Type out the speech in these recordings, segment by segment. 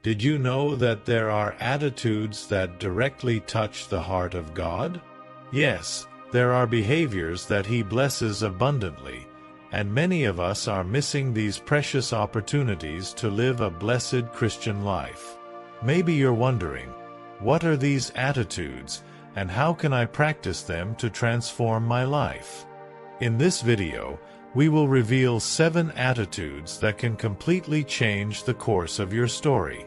Did you know that there are attitudes that directly touch the heart of God? Yes, there are behaviors that He blesses abundantly, and many of us are missing these precious opportunities to live a blessed Christian life. Maybe you're wondering, what are these attitudes, and how can I practice them to transform my life? In this video, we will reveal 7 attitudes that can completely change the course of your story.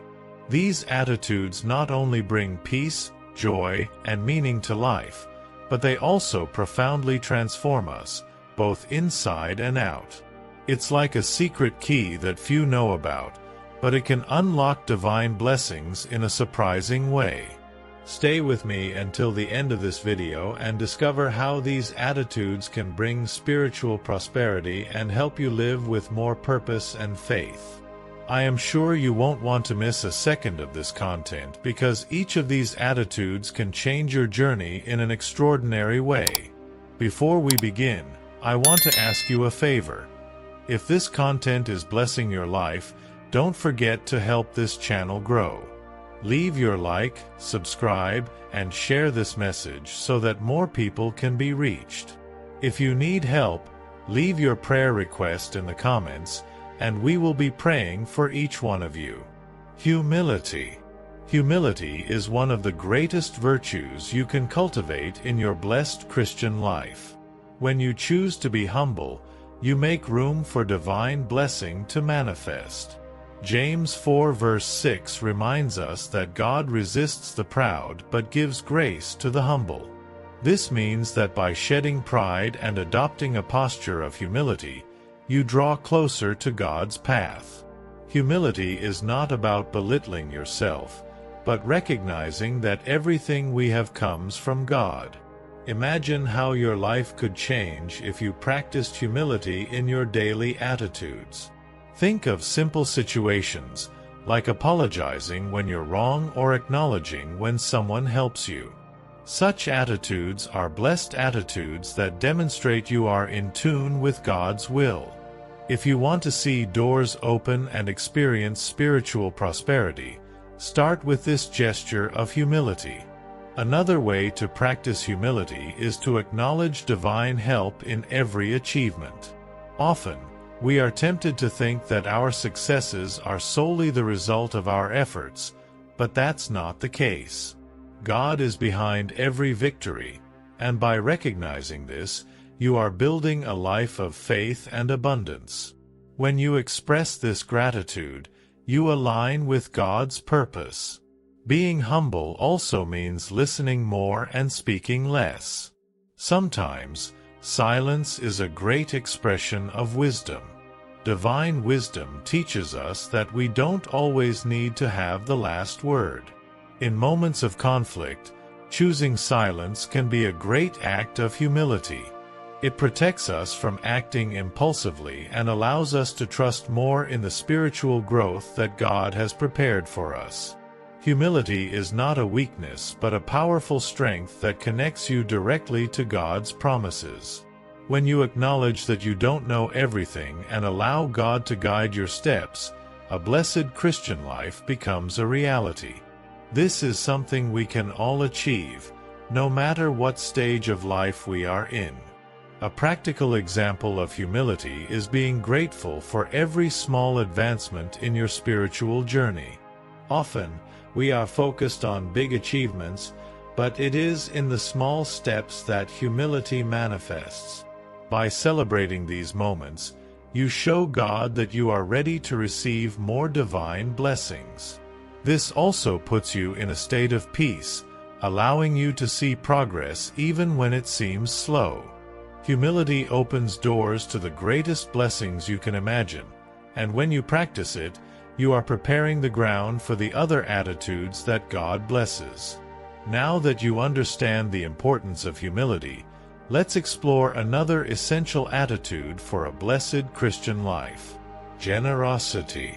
These attitudes not only bring peace, joy, and meaning to life, but they also profoundly transform us, both inside and out. It's like a secret key that few know about, but it can unlock divine blessings in a surprising way. Stay with me until the end of this video and discover how these attitudes can bring spiritual prosperity and help you live with more purpose and faith. I am sure you won't want to miss a second of this content because each of these attitudes can change your journey in an extraordinary way. Before we begin, I want to ask you a favor. If this content is blessing your life, don't forget to help this channel grow. Leave your like, subscribe, and share this message so that more people can be reached. If you need help, leave your prayer request in the comments, and we will be praying for each one of you. Humility. Humility is one of the greatest virtues you can cultivate in your blessed Christian life. When you choose to be humble, you make room for divine blessing to manifest. James 4 verse 6 reminds us that God resists the proud but gives grace to the humble. This means that by shedding pride and adopting a posture of humility, you draw closer to God's path. Humility is not about belittling yourself, but recognizing that everything we have comes from God. Imagine how your life could change if you practiced humility in your daily attitudes. Think of simple situations, like apologizing when you're wrong or acknowledging when someone helps you. Such attitudes are blessed attitudes that demonstrate you are in tune with God's will. If you want to see doors open and experience spiritual prosperity, start with this gesture of humility. Another way to practice humility is to acknowledge divine help in every achievement. Often, we are tempted to think that our successes are solely the result of our efforts, but that's not the case. God is behind every victory, and by recognizing this, you are building a life of faith and abundance. When you express this gratitude, you align with God's purpose. Being humble also means listening more and speaking less. Sometimes, silence is a great expression of wisdom. Divine wisdom teaches us that we don't always need to have the last word. In moments of conflict, choosing silence can be a great act of humility. It protects us from acting impulsively and allows us to trust more in the spiritual growth that God has prepared for us. Humility is not a weakness but a powerful strength that connects you directly to God's promises. When you acknowledge that you don't know everything and allow God to guide your steps, a blessed Christian life becomes a reality. This is something we can all achieve, no matter what stage of life we are in. A practical example of humility is being grateful for every small advancement in your spiritual journey. Often, we are focused on big achievements, but it is in the small steps that humility manifests. By celebrating these moments, you show God that you are ready to receive more divine blessings. This also puts you in a state of peace, allowing you to see progress even when it seems slow. Humility opens doors to the greatest blessings you can imagine, and when you practice it, you are preparing the ground for the other attitudes that God blesses. Now that you understand the importance of humility, let's explore another essential attitude for a blessed Christian life: generosity.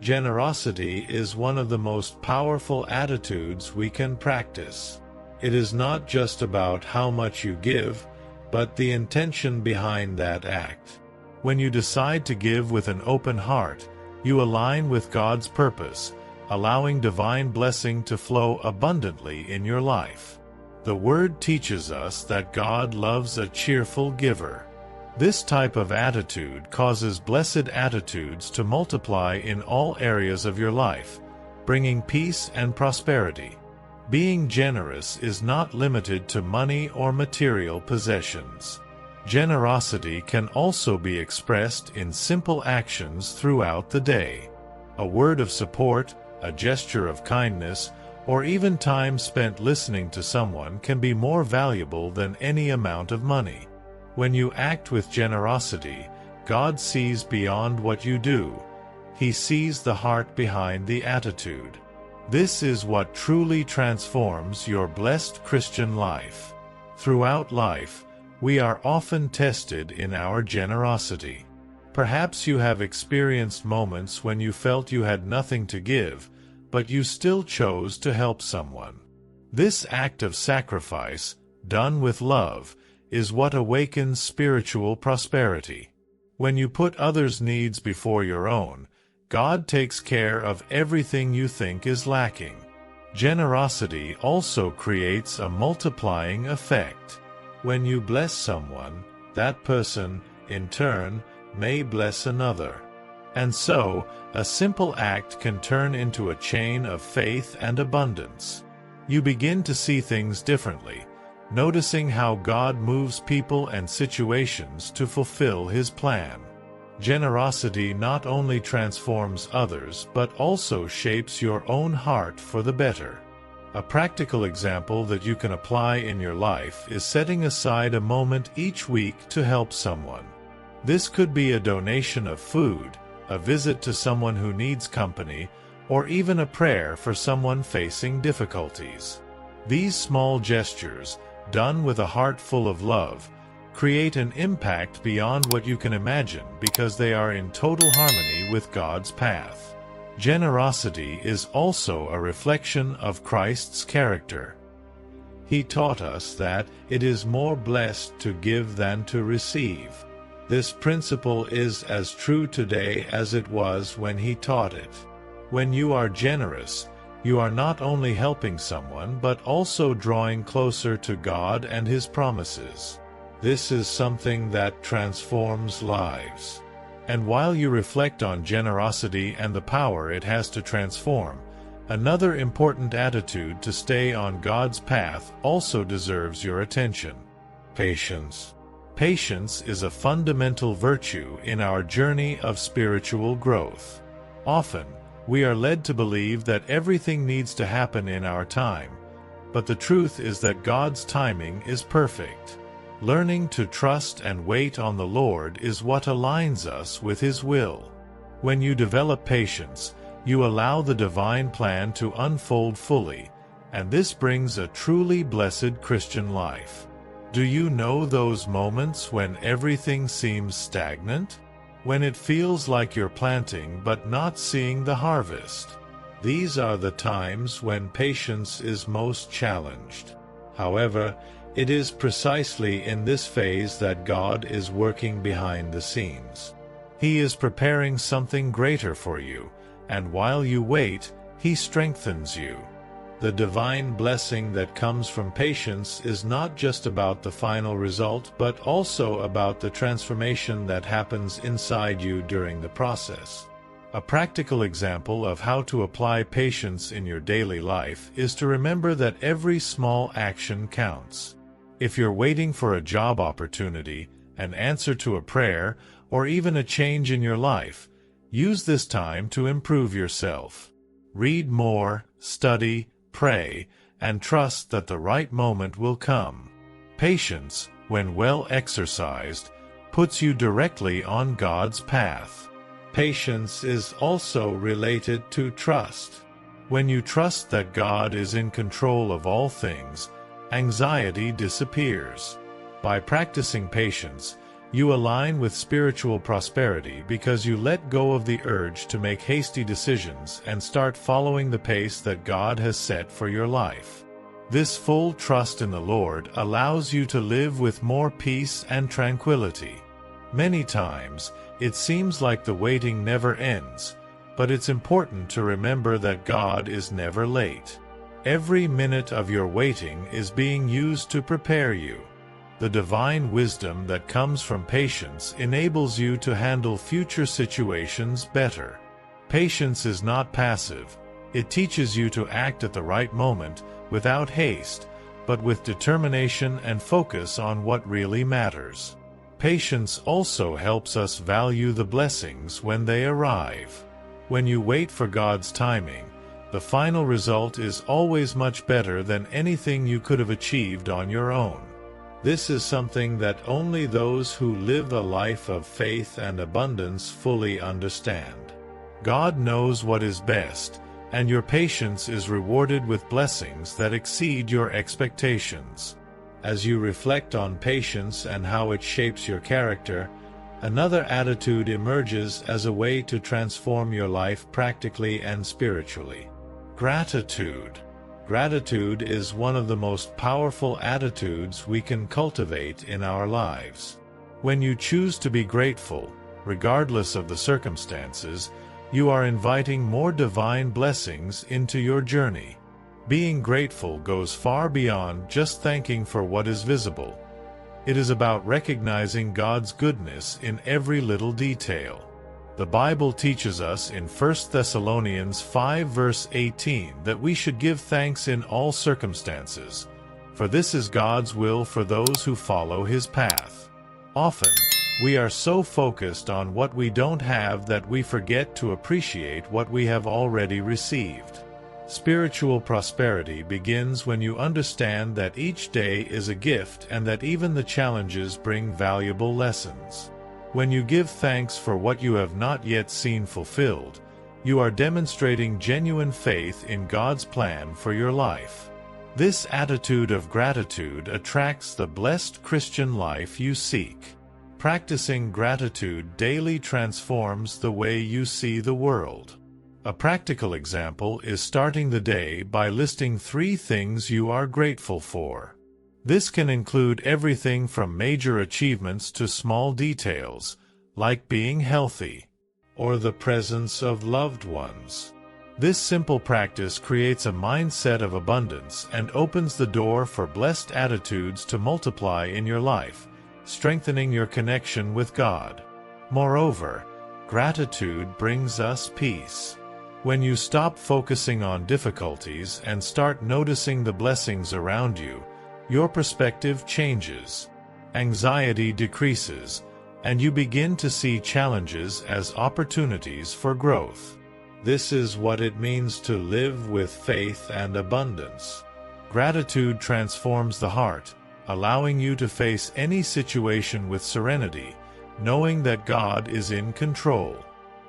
Generosity is one of the most powerful attitudes we can practice. It is not just about how much you give, but the intention behind that act. When you decide to give with an open heart, you align with God's purpose, allowing divine blessing to flow abundantly in your life. The Word teaches us that God loves a cheerful giver. This type of attitude causes blessed attitudes to multiply in all areas of your life, bringing peace and prosperity. Being generous is not limited to money or material possessions. Generosity can also be expressed in simple actions throughout the day. A word of support, a gesture of kindness, or even time spent listening to someone can be more valuable than any amount of money. When you act with generosity, God sees beyond what you do. He sees the heart behind the attitude. This is what truly transforms your blessed Christian life. Throughout life, we are often tested in our generosity. Perhaps you have experienced moments when you felt you had nothing to give, but you still chose to help someone. This act of sacrifice, done with love, is what awakens spiritual prosperity. When you put others' needs before your own, God takes care of everything you think is lacking. Generosity also creates a multiplying effect. When you bless someone, that person, in turn, may bless another. And so, a simple act can turn into a chain of faith and abundance. You begin to see things differently, noticing how God moves people and situations to fulfill His plan. Generosity not only transforms others but also shapes your own heart for the better. A practical example that you can apply in your life is setting aside a moment each week to help someone. This could be a donation of food, a visit to someone who needs company, or even a prayer for someone facing difficulties. These small gestures, done with a heart full of love, create an impact beyond what you can imagine because they are in total harmony with God's path. Generosity is also a reflection of Christ's character. He taught us that it is more blessed to give than to receive. This principle is as true today as it was when He taught it. When you are generous, you are not only helping someone but also drawing closer to God and His promises. This is something that transforms lives. And while you reflect on generosity and the power it has to transform, another important attitude to stay on God's path also deserves your attention: patience. Patience is a fundamental virtue in our journey of spiritual growth. Often, we are led to believe that everything needs to happen in our time, but the truth is that God's timing is perfect. Learning to trust and wait on the Lord is what aligns us with His will. When you develop patience, you allow the divine plan to unfold fully, and this brings a truly blessed Christian life. Do you know those moments when everything seems stagnant? When it feels like you're planting but not seeing the harvest? These are the times when patience is most challenged. However, it is precisely in this phase that God is working behind the scenes. He is preparing something greater for you, and while you wait, He strengthens you. The divine blessing that comes from patience is not just about the final result but also about the transformation that happens inside you during the process. A practical example of how to apply patience in your daily life is to remember that every small action counts. If you're waiting for a job opportunity, an answer to a prayer, or even a change in your life, use this time to improve yourself. Read more, study, pray, and trust that the right moment will come. Patience, when well exercised, puts you directly on God's path. Patience is also related to trust. When you trust that God is in control of all things, anxiety disappears. By practicing patience, you align with spiritual prosperity because you let go of the urge to make hasty decisions and start following the pace that God has set for your life. This full trust in the Lord allows you to live with more peace and tranquility. Many times, it seems like the waiting never ends, But it's important to remember that God is never late. Every minute of your waiting is being used to prepare you. The divine wisdom that comes from patience enables you to handle future situations better. Patience is not passive. It teaches you to act at the right moment, without haste, but with determination and focus on what really matters. Patience also helps us value the blessings when they arrive. When you wait for God's timing, the final result is always much better than anything you could have achieved on your own. This is something that only those who live a life of faith and abundance fully understand. God knows what is best, and your patience is rewarded with blessings that exceed your expectations. As you reflect on patience and how it shapes your character, another attitude emerges as a way to transform your life practically and spiritually. Gratitude. Gratitude is one of the most powerful attitudes we can cultivate in our lives. When you choose to be grateful, regardless of the circumstances, you are inviting more divine blessings into your journey. Being grateful goes far beyond just thanking for what is visible. It is about recognizing God's goodness in every little detail. The Bible teaches us in 1 Thessalonians 5 verse 18 that we should give thanks in all circumstances, for this is God's will for those who follow His path. Often, we are so focused on what we don't have that we forget to appreciate what we have already received. Spiritual prosperity begins when you understand that each day is a gift and that even the challenges bring valuable lessons. When you give thanks for what you have not yet seen fulfilled, you are demonstrating genuine faith in God's plan for your life. This attitude of gratitude attracts the blessed Christian life you seek. Practicing gratitude daily transforms the way you see the world. A practical example is starting the day by listing 3 things you are grateful for. This can include everything from major achievements to small details, like being healthy, or the presence of loved ones. This simple practice creates a mindset of abundance and opens the door for blessed attitudes to multiply in your life, strengthening your connection with God. Moreover, gratitude brings us peace. When you stop focusing on difficulties and start noticing the blessings around you, your perspective changes. Anxiety decreases, and you begin to see challenges as opportunities for growth. This is what it means to live with faith and abundance. Gratitude transforms the heart, allowing you to face any situation with serenity, knowing that God is in control.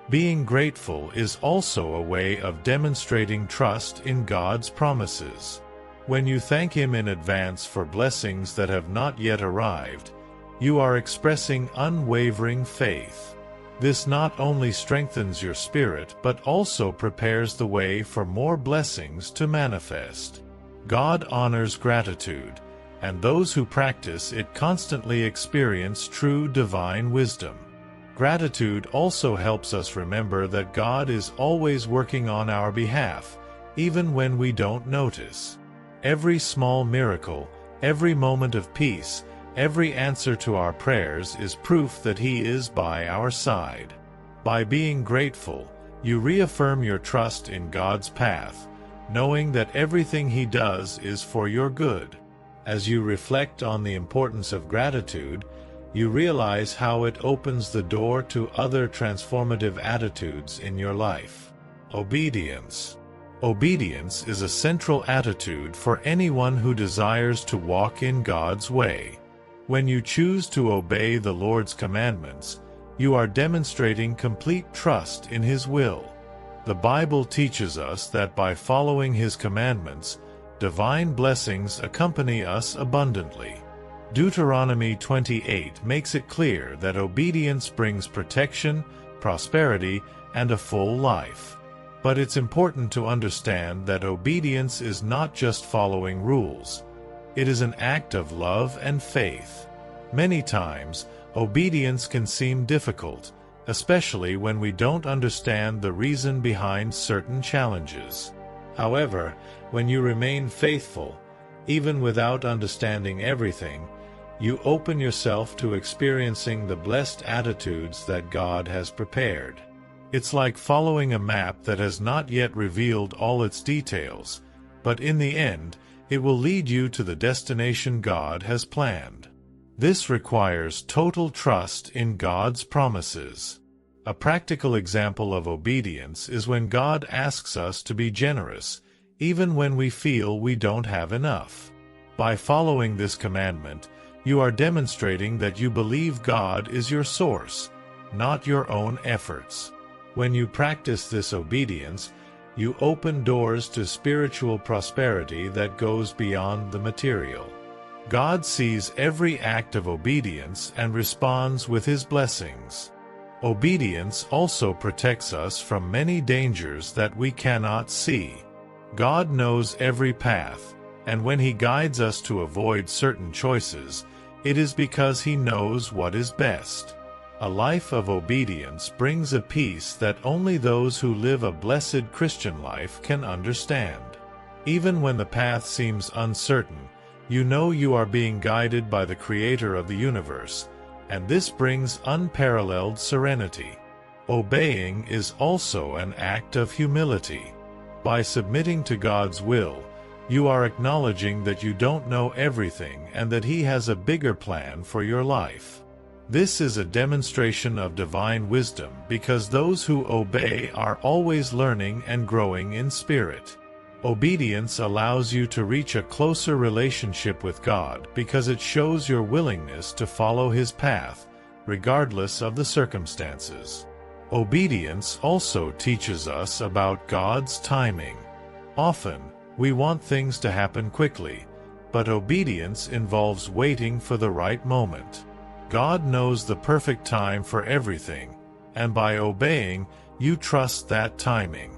Being grateful is also a way of demonstrating trust in God's promises. When you thank Him in advance for blessings that have not yet arrived, you are expressing unwavering faith. This not only strengthens your spirit but also prepares the way for more blessings to manifest. God honors gratitude, and those who practice it constantly experience true divine wisdom. Gratitude also helps us remember that God is always working on our behalf, even when we don't notice. Every small miracle, every moment of peace, every answer to our prayers is proof that He is by our side. By being grateful, you reaffirm your trust in God's path, knowing that everything He does is for your good. As you reflect on the importance of gratitude, you realize how it opens the door to other transformative attitudes in your life. Obedience. Obedience is a central attitude for anyone who desires to walk in God's way. When you choose to obey the Lord's commandments, you are demonstrating complete trust in His will. The Bible teaches us that by following His commandments, divine blessings accompany us abundantly. Deuteronomy 28 makes it clear that obedience brings protection, prosperity, and a full life. But it's important to understand that obedience is not just following rules. It is an act of love and faith. Many times, obedience can seem difficult, especially when we don't understand the reason behind certain challenges. However, when you remain faithful, even without understanding everything, you open yourself to experiencing the blessed attitudes that God has prepared. It's like following a map that has not yet revealed all its details, but in the end, it will lead you to the destination God has planned. This requires total trust in God's promises. A practical example of obedience is when God asks us to be generous, even when we feel we don't have enough. By following this commandment, you are demonstrating that you believe God is your source, not your own efforts. When you practice this obedience, you open doors to spiritual prosperity that goes beyond the material. God sees every act of obedience and responds with His blessings. Obedience also protects us from many dangers that we cannot see. God knows every path, and when He guides us to avoid certain choices, it is because He knows what is best. A life of obedience brings a peace that only those who live a blessed Christian life can understand. Even when the path seems uncertain, you know you are being guided by the Creator of the universe, and this brings unparalleled serenity. Obeying is also an act of humility. By submitting to God's will, you are acknowledging that you don't know everything and that He has a bigger plan for your life. This is a demonstration of divine wisdom because those who obey are always learning and growing in spirit. Obedience allows you to reach a closer relationship with God because it shows your willingness to follow His path, regardless of the circumstances. Obedience also teaches us about God's timing. Often, we want things to happen quickly, but obedience involves waiting for the right moment. God knows the perfect time for everything, and by obeying, you trust that timing.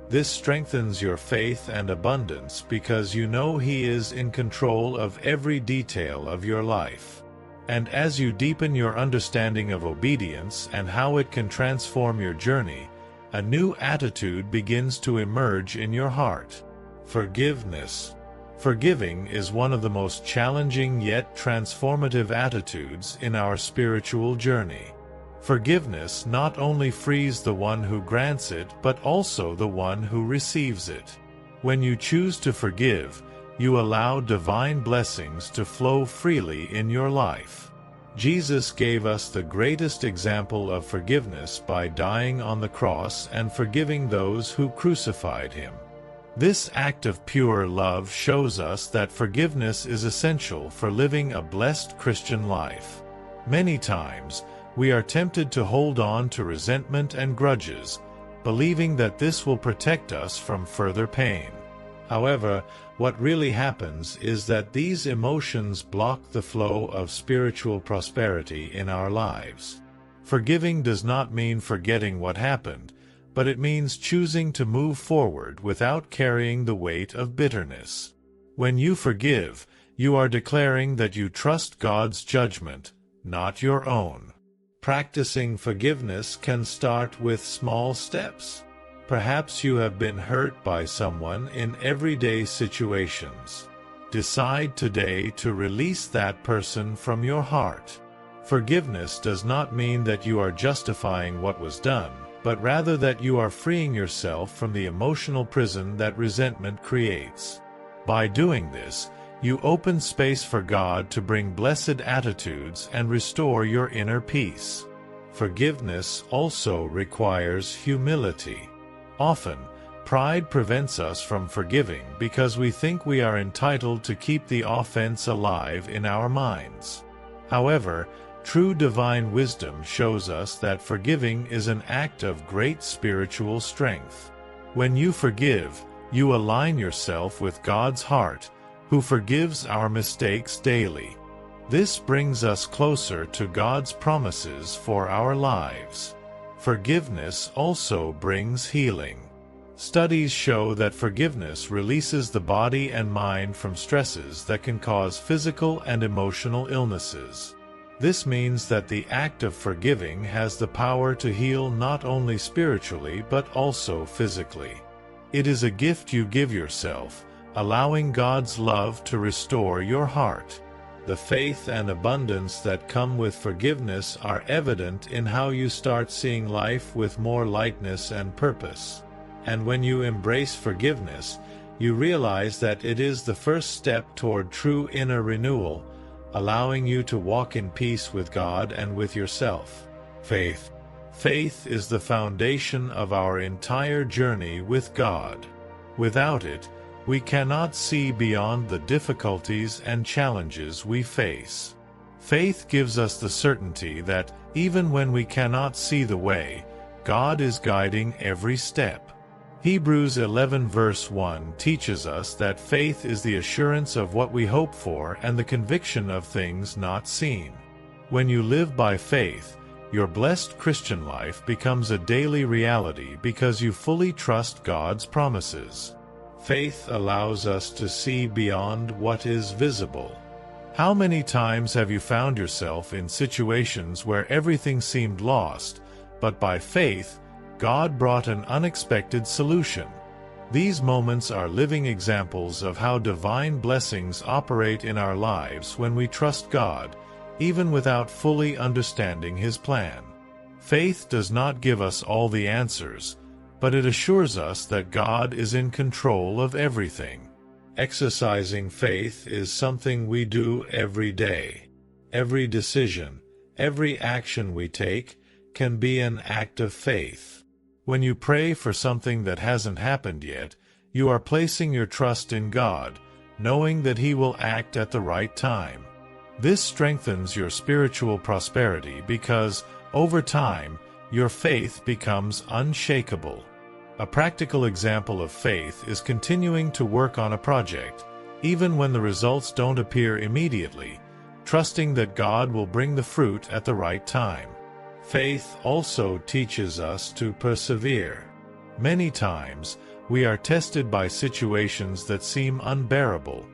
This strengthens your faith and abundance because you know He is in control of every detail of your life. And as you deepen your understanding of obedience and how it can transform your journey, a new attitude begins to emerge in your heart. Forgiveness. Forgiving is one of the most challenging yet transformative attitudes in our spiritual journey. Forgiveness not only frees the one who grants it but also the one who receives it. When you choose to forgive, you allow divine blessings to flow freely in your life. Jesus gave us the greatest example of forgiveness by dying on the cross and forgiving those who crucified Him. This act of pure love shows us that forgiveness is essential for living a blessed Christian life. Many times, we are tempted to hold on to resentment and grudges, believing that this will protect us from further pain. However, what really happens is that these emotions block the flow of spiritual prosperity in our lives. Forgiving does not mean forgetting what happened, but it means choosing to move forward without carrying the weight of bitterness. When you forgive, you are declaring that you trust God's judgment, not your own. Practicing forgiveness can start with small steps. Perhaps you have been hurt by someone in everyday situations. Decide today to release that person from your heart. Forgiveness does not mean that you are justifying what was done, but rather that you are freeing yourself from the emotional prison that resentment creates. By doing this, you open space for God to bring blessed attitudes and restore your inner peace. Forgiveness also requires humility. Often, pride prevents us from forgiving because we think we are entitled to keep the offense alive in our minds. However, true divine wisdom shows us that forgiving is an act of great spiritual strength. When you forgive, you align yourself with God's heart, who forgives our mistakes daily. This brings us closer to God's promises for our lives. Forgiveness also brings healing. Studies show that forgiveness releases the body and mind from stresses that can cause physical and emotional illnesses. This means that the act of forgiving has the power to heal not only spiritually but also physically. It is a gift you give yourself, allowing God's love to restore your heart. The faith and abundance that come with forgiveness are evident in how you start seeing life with more lightness and purpose. And when you embrace forgiveness, you realize that it is the first step toward true inner renewal, allowing you to walk in peace with God and with yourself. Faith. Faith is the foundation of our entire journey with God. Without it, we cannot see beyond the difficulties and challenges we face. Faith gives us the certainty that, even when we cannot see the way, God is guiding every step. Hebrews 11 verse 1 teaches us that faith is the assurance of what we hope for and the conviction of things not seen. When you live by faith, your blessed Christian life becomes a daily reality because you fully trust God's promises. Faith allows us to see beyond what is visible. How many times have you found yourself in situations where everything seemed lost, but by faith, God brought an unexpected solution? These moments are living examples of how divine blessings operate in our lives when we trust God, even without fully understanding His plan. Faith does not give us all the answers, but it assures us that God is in control of everything. Exercising faith is something we do every day. Every decision, every action we take, can be an act of faith. When you pray for something that hasn't happened yet, you are placing your trust in God, knowing that He will act at the right time. This strengthens your spiritual prosperity because, over time, your faith becomes unshakable. A practical example of faith is continuing to work on a project, even when the results don't appear immediately, trusting that God will bring the fruit at the right time. Faith also teaches us to persevere. Many times, we are tested by situations that seem unbearable,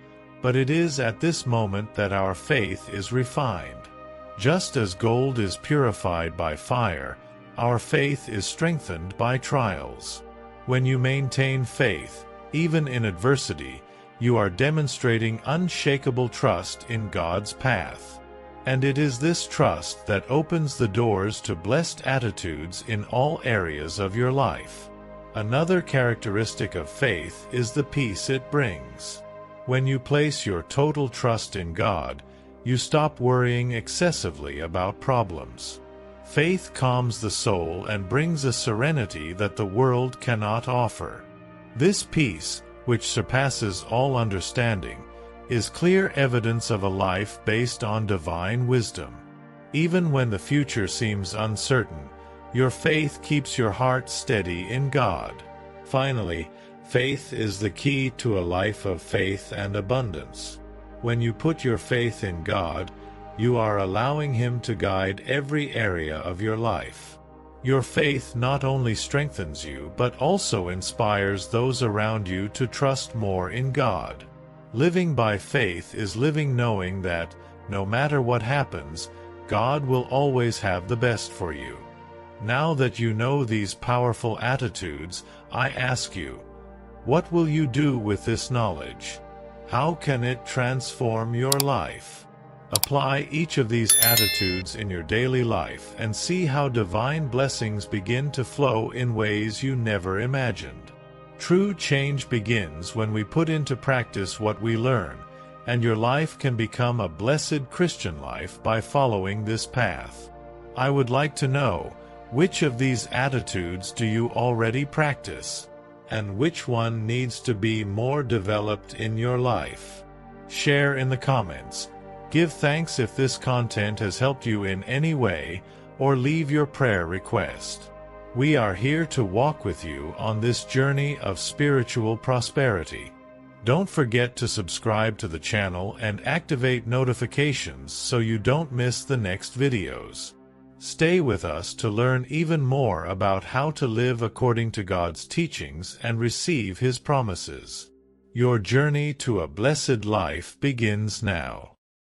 but it is at this moment that our faith is refined. Just as gold is purified by fire, our faith is strengthened by trials. When you maintain faith, even in adversity, you are demonstrating unshakable trust in God's path. And it is this trust that opens the doors to blessed attitudes in all areas of your life. Another characteristic of faith is the peace it brings. When you place your total trust in God, you stop worrying excessively about problems. Faith calms the soul and brings a serenity that the world cannot offer. This peace, which surpasses all understanding, is clear evidence of a life based on divine wisdom. Even when the future seems uncertain, your faith keeps your heart steady in God. Finally, faith is the key to a life of faith and abundance. When you put your faith in God, you are allowing Him to guide every area of your life. Your faith not only strengthens you but also inspires those around you to trust more in God. Living by faith is living knowing that, no matter what happens, God will always have the best for you. Now that you know these powerful attitudes, I ask you, what will you do with this knowledge? How can it transform your life? Apply each of these attitudes in your daily life and see how divine blessings begin to flow in ways you never imagined. True change begins when we put into practice what we learn, and your life can become a blessed Christian life by following this path. I would like to know, which of these attitudes do you already practice, and which one needs to be more developed in your life? Share in the comments. Give thanks if this content has helped you in any way, or leave your prayer request. We are here to walk with you on this journey of spiritual prosperity. Don't forget to subscribe to the channel and activate notifications so you don't miss the next videos. Stay with us to learn even more about how to live according to God's teachings and receive His promises. Your journey to a blessed life begins now.